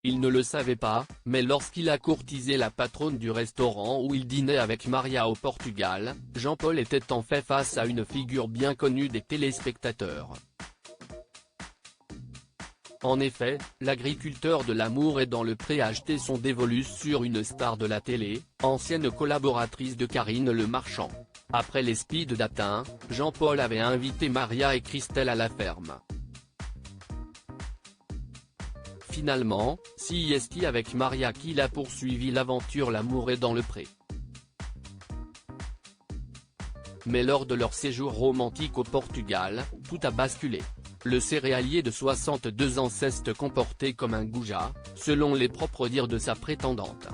Il ne le savait pas, mais lorsqu'il a courtisé la patronne du restaurant où il dînait avec Maria au Portugal, Jean-Paul était en fait face à une figure bien connue des téléspectateurs. En effet, l'agriculteur de l'amour et dans le pré a jeté son dévolu sur une star de la télé, ancienne collaboratrice de Karine Le Marchand. Après les speed dating, Jean-Paul avait invité Maria et Christelle à la ferme. Finalement, c'est avec Maria qu'il a poursuivi l'aventure L'amour est dans le pré. Mais lors de leur séjour romantique au Portugal, tout a basculé. Le céréalier de 62 ans s'est comporté comme un goujat, selon les propres dires de sa prétendante.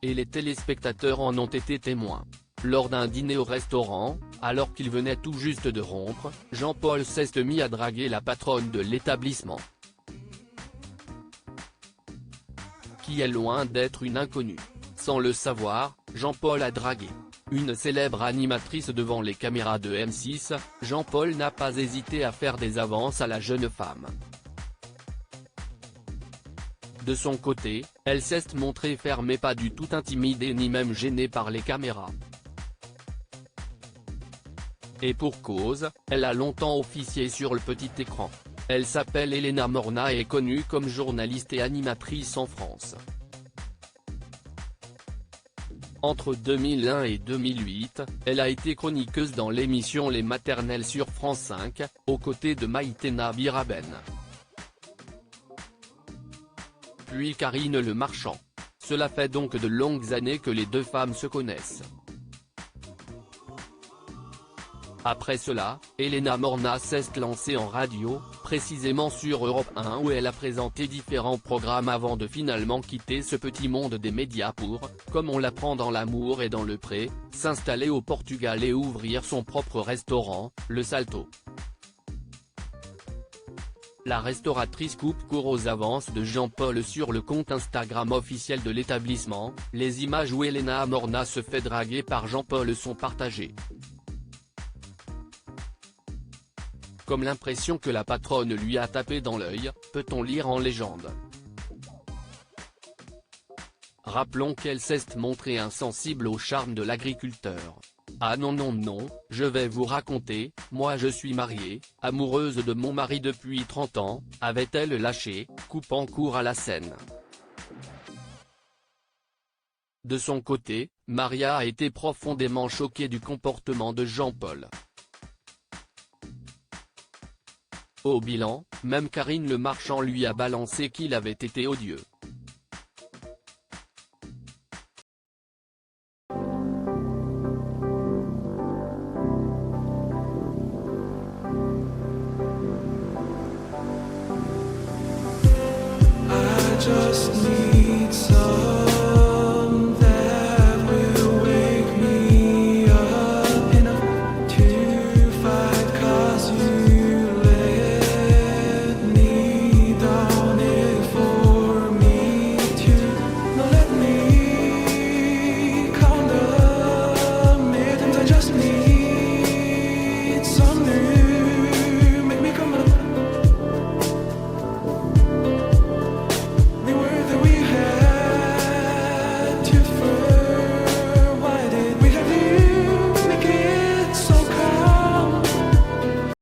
Et les téléspectateurs en ont été témoins. Lors d'un dîner au restaurant, alors qu'il venait tout juste de rompre, Jean-Paul s'est mis à draguer la patronne de l'établissement, qui est loin d'être une inconnue. Sans le savoir, Jean-Paul a dragué une célèbre animatrice devant les caméras de M6, Jean-Paul n'a pas hésité à faire des avances à la jeune femme. De son côté, elle s'est montrée ferme et pas du tout intimidée ni même gênée par les caméras. Et pour cause, elle a longtemps officié sur le petit écran. Elle s'appelle Elena Morna et est connue comme journaliste et animatrice en France. Entre 2001 et 2008, elle a été chroniqueuse dans l'émission Les Maternelles sur France 5, aux côtés de Maïtena Biraben. Puis Karine Le Marchand. Cela fait donc de longues années que les deux femmes se connaissent. Après cela, Elena Morna s'est lancée en radio, précisément sur Europe 1 où elle a présenté différents programmes avant de finalement quitter ce petit monde des médias pour, comme on l'apprend dans L'amour et dans le pré, s'installer au Portugal et ouvrir son propre restaurant, le Salto. La restauratrice coupe court aux avances de Jean-Paul sur le compte Instagram officiel de l'établissement. Les images où Elena Morna se fait draguer par Jean-Paul sont partagées. Comme l'impression que la patronne lui a tapé dans l'œil, peut-on lire en légende. Rappelons qu'elle s'est montrée insensible au charme de l'agriculteur. Ah non non non, je vais vous raconter, moi je suis mariée, amoureuse de mon mari depuis 30 ans, avait-elle lâché, coupant court à la scène. De son côté, Maria a été profondément choquée du comportement de Jean-Paul. Au bilan, même Karine Le Marchand lui a balancé qu'il avait été odieux.